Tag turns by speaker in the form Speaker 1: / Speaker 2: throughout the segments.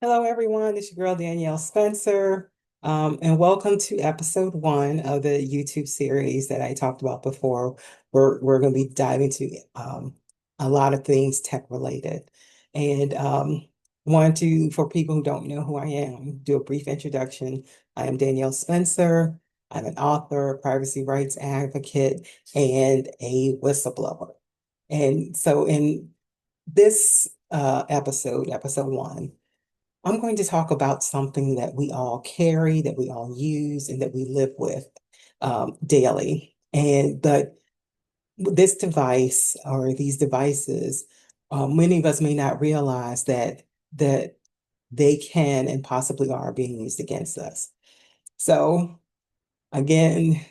Speaker 1: Hello, everyone. It's your girl, Danielle Spencer, and welcome to episode one of the YouTube series that I talked about before. We're going to be diving into a lot of things tech related. And want to, for people who don't know who I am, do a brief introduction. I am Danielle Spencer. I'm an author, privacy rights advocate, and a whistleblower. And so in this episode one, I'm going to talk about something that we all carry, that we all use, and that we live with daily. And but this device or these devices, many of us may not realize that they can and possibly are being used against us. So again,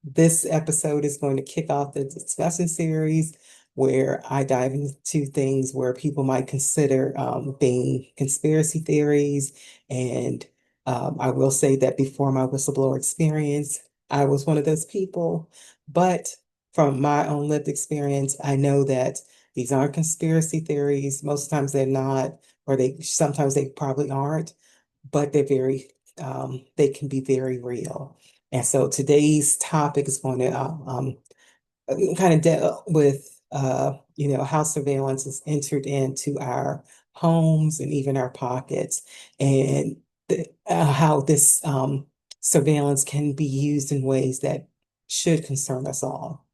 Speaker 1: this episode is going to kick off the discussion series where I dive into things where people might consider being conspiracy theories. And I will say that before my whistleblower experience, I was one of those people. But from my own lived experience, I know that these aren't conspiracy theories. Most times they're not, or sometimes they probably aren't, but they can be very real. And so today's topic is going to kind of deal with, how surveillance is entered into our homes and even our pockets, and how this surveillance can be used in ways that should concern us all.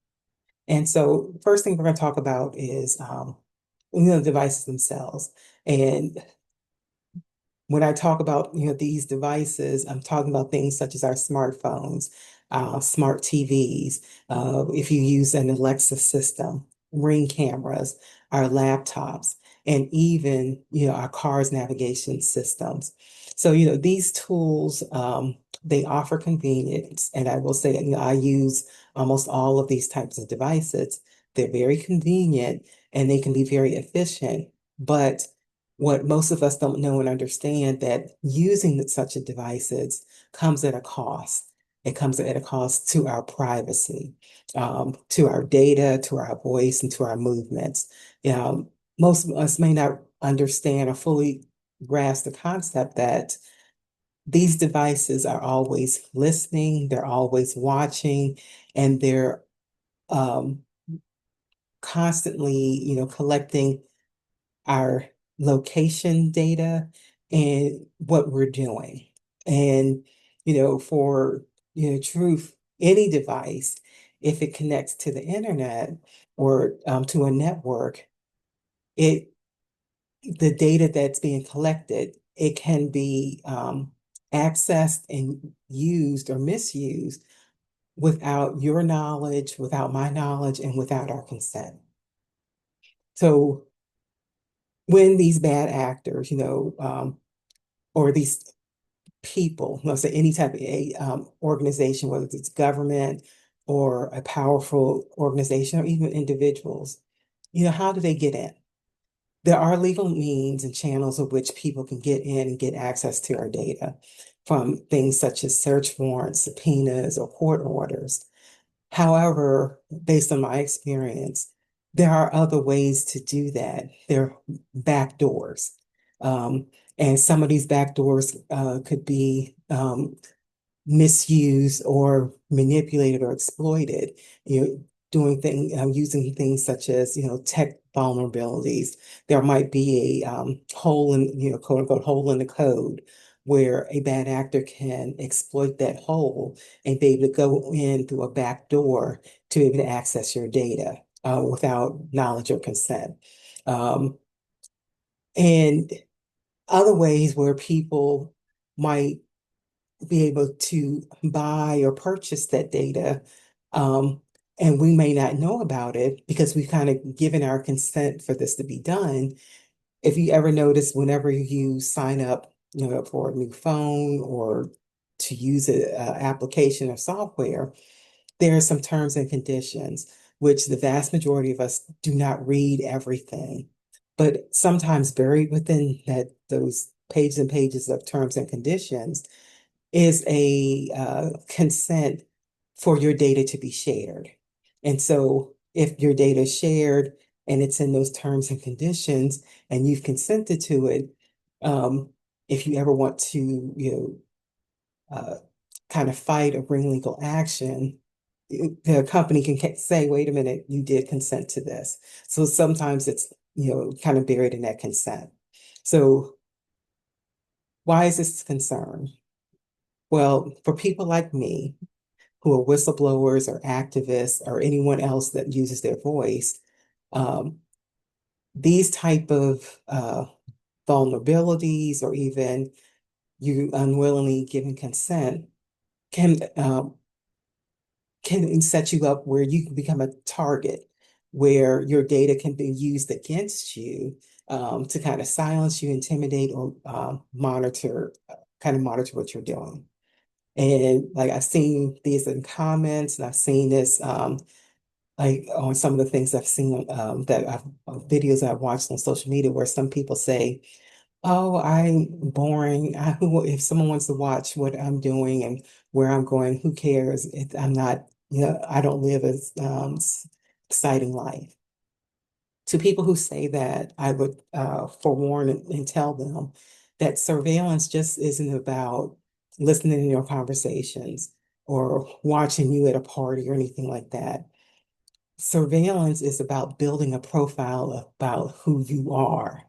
Speaker 1: And so, first thing we're going to talk about is, the devices themselves. And when I talk about, these devices, I'm talking about things such as our smartphones, smart TVs, if you use an Alexa system, Ring cameras, our laptops, and even, our cars navigation systems. So, these tools, they offer convenience. And I will say, I use almost all of these types of devices. They're very convenient and they can be very efficient. But what most of us don't know and understand that using such a devices comes at a cost. It comes at a cost to our privacy, to our data, to our voice, and to our movements. Most of us may not understand or fully grasp the concept that these devices are always listening, they're always watching, and they're um, constantly, collecting our location data and what we're doing. And, for, truth, any device, if it connects to the internet or to a network, it the data that's being collected, it can be accessed and used or misused without your knowledge, without my knowledge, and without our consent. So when these bad actors, or these people, let's say any type of organization, whether it's government or a powerful organization or even individuals, how do they get in? There are legal means and channels of which people can get in and get access to our data from things such as search warrants, subpoenas, or court orders. However, based on my experience, there are other ways to do that. There are back doors. Um, and some of these back doors could be misused or manipulated or exploited, using things such as, tech vulnerabilities. There might be a hole in, quote unquote, hole in the code where a bad actor can exploit that hole and be able to go in through a back door to be able to access your data without knowledge or consent. Um, and other ways where people might be able to buy or purchase that data. Um, and we may not know about it because we've kind of given our consent for this to be done. If you ever notice, whenever you sign up, for a new phone or to use an application or software, there are some terms and conditions, which the vast majority of us do not read everything. But sometimes buried within those pages and pages of terms and conditions is a consent for your data to be shared. And so if your data is shared and it's in those terms and conditions and you've consented to it, um, if you ever want to, kind of fight or bring legal action, the company can say, wait a minute, you did consent to this. So sometimes it's, kind of buried in that consent. So why is this a concern? Well, for people like me who are whistleblowers or activists or anyone else that uses their voice, um, these type of vulnerabilities or even you unwillingly giving consent can can set you up where you can become a target, where your data can be used against you to kind of silence you, intimidate, or kind of monitor what you're doing. And like I've seen these in comments, and I've seen this like on some of the things I've seen that I've videos I've watched on social media where some people say, "Oh, I'm boring. If someone wants to watch what I'm doing and where I'm going, who cares? I'm not, I don't live as exciting life." To people who say that, I would forewarn and tell them that surveillance just isn't about listening to your conversations or watching you at a party or anything like that. Surveillance is about building a profile about who you are,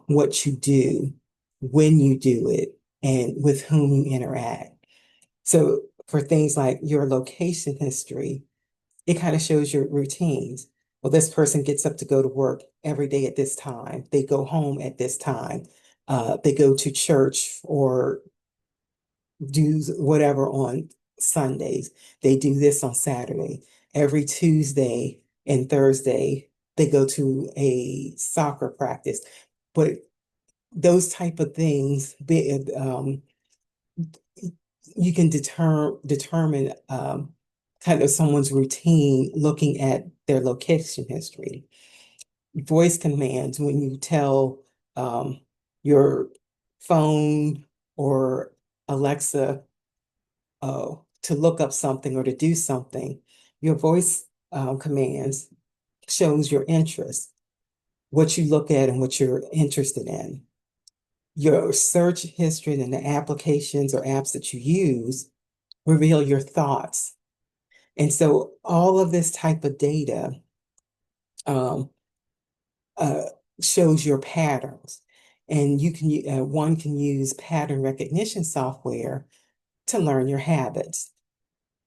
Speaker 1: what you do, when you do it, and with whom you interact. So for things like your location history, it kind of shows your routines. Well, this person gets up to go to work every day at this time. They go home at this time. They go to church or do whatever on Sundays. They do this on Saturday. Every Tuesday and Thursday, they go to a soccer practice. But those type of things, you can determine kind of someone's routine looking at their location history. Voice commands, when you tell um, your phone or Alexa to look up something or to do something, your voice commands shows your interest, what you look at and what you're interested in. Your search history and the applications or apps that you use reveal your thoughts. And so all of this type of data um, uh, shows your patterns. And one can use pattern recognition software to learn your habits.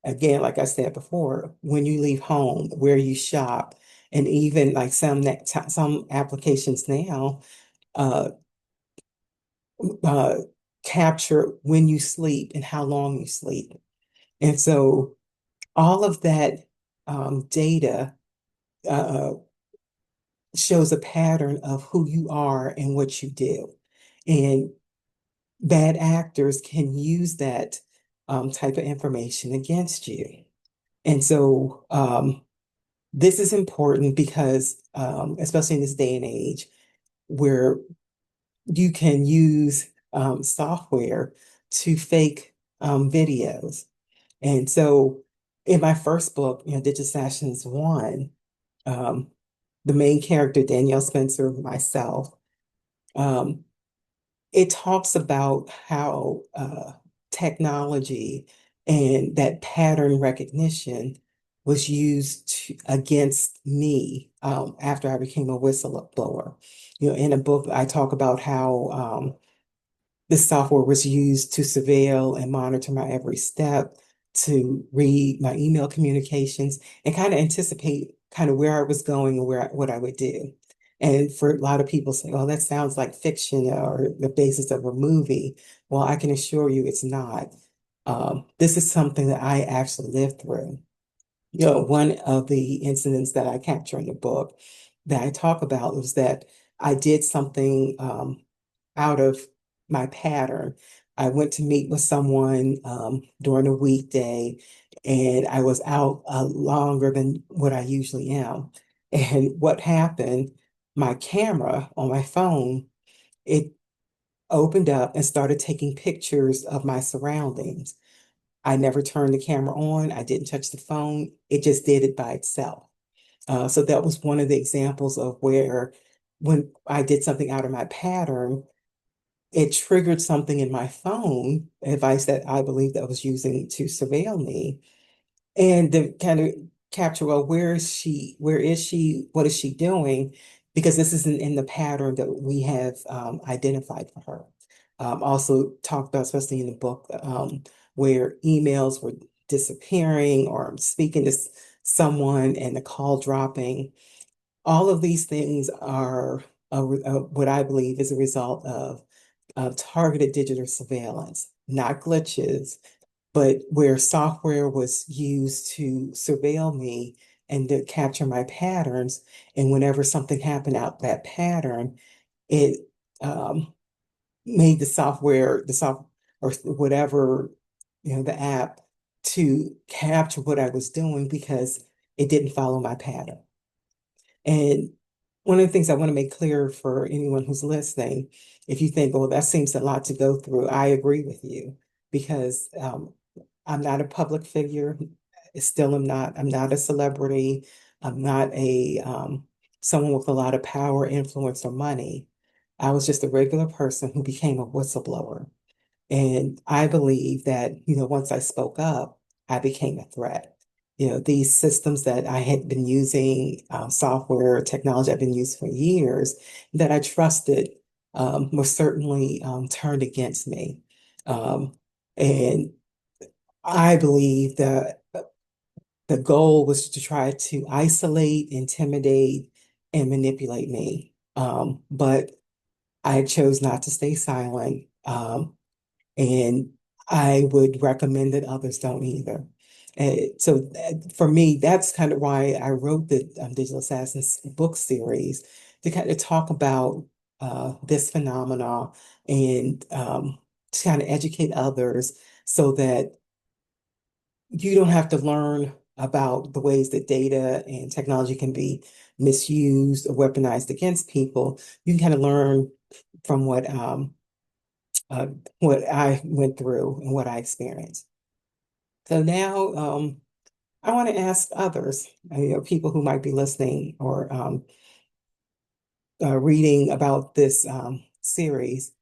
Speaker 1: Again, like I said before, when you leave home, where you shop, and even like some applications now uh, uh, capture when you sleep and how long you sleep. And so all of that data uh, shows a pattern of who you are and what you do. And bad actors can use that type of information against you. And so this is important because, especially in this day and age, where you can use software to fake videos. And so in my first book, Digital Assassins 1, um, the main character, Danielle Spencer, myself, um, it talks about how technology and that pattern recognition was used against me after I became a whistleblower. In a book, I talk about how this software was used to surveil and monitor my every step, to read my email communications, and kind of anticipate kind of where I was going and what I would do. And for a lot of people say, oh, that sounds like fiction or the basis of a movie. Well, I can assure you it's not. This is something that I actually lived through. One of the incidents that I capture in the book that I talk about was that I did something out of my pattern. I went to meet with someone during a weekday, and I was out longer than what I usually am. And what happened, my camera on my phone, it opened up and started taking pictures of my surroundings. I never turned the camera on. I didn't touch the phone. It just did it by itself. So that was one of the examples of where when I did something out of my pattern, it triggered something in my phone, advice that I believe that was using to surveil me. And to kind of capture, well, where is she? Where is she? What is she doing? Because this isn't in the pattern that we have identified for her. Also talked about, especially in the book, where emails were disappearing or I'm speaking to someone and the call dropping. All of these things are what I believe is a result of targeted digital surveillance, not glitches, but where software was used to surveil me and to capture my patterns. And whenever something happened out that pattern, it um, made the soft or whatever, the app to capture what I was doing because it didn't follow my pattern. And one of the things I want to make clear for anyone who's listening, if you think, well, that seems a lot to go through, I agree with you because I'm not a public figure. I'm not a celebrity. I'm not a someone with a lot of power, influence, or money. I was just a regular person who became a whistleblower. And I believe that, once I spoke up, I became a threat. These systems that I had been using, software, technology I've been using for years, that I trusted, were certainly turned against me. Um, and I believe that the goal was to try to isolate, intimidate, and manipulate me. But I chose not to stay silent. And I would recommend that others don't either. So for me, that's kind of why I wrote the Digital Assassins book series to kind of talk about this phenomena and to kind of educate others so that you don't have to learn about the ways that data and technology can be misused or weaponized against people. You can kind of learn from uh, what I went through and what I experienced. So now I want to ask others, people who might be listening or reading about this series.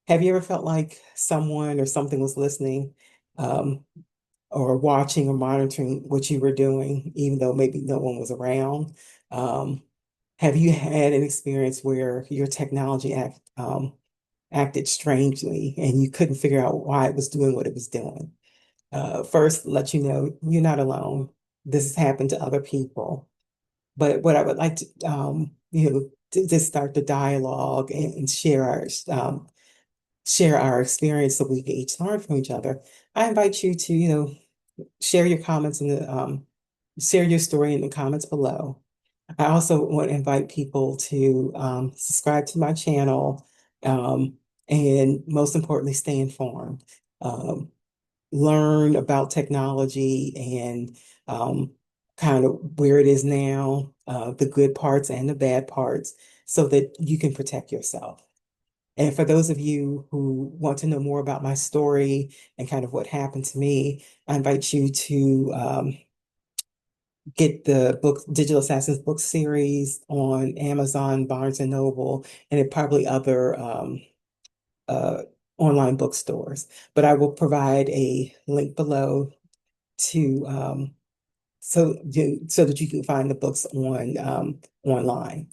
Speaker 1: Have you ever felt like someone or something was listening um, or watching or monitoring what you were doing, even though maybe no one was around? Um, have you had an experience where your technology acted strangely and you couldn't figure out why it was doing what it was doing? First, let you know you're not alone. This has happened to other people. But what I would like to, to start the dialogue and share our experience so we can each learn from each other. I invite you to, share your comments share your story in the comments below. I also want to invite people to subscribe to my channel, um, and most importantly, stay informed. Um, Learn about technology and kind of where it is now, the good parts and the bad parts, so that you can protect yourself. And for those of you who want to know more about my story and kind of what happened to me, I invite you to get the book Digital Assassins book series on Amazon, Barnes and Noble, and probably other uh, online bookstores. But I will provide a link below to so that you can find the books online.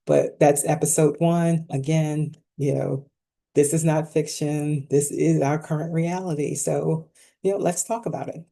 Speaker 1: But that's episode one. Again, this is not fiction. This is our current reality. So, let's talk about it.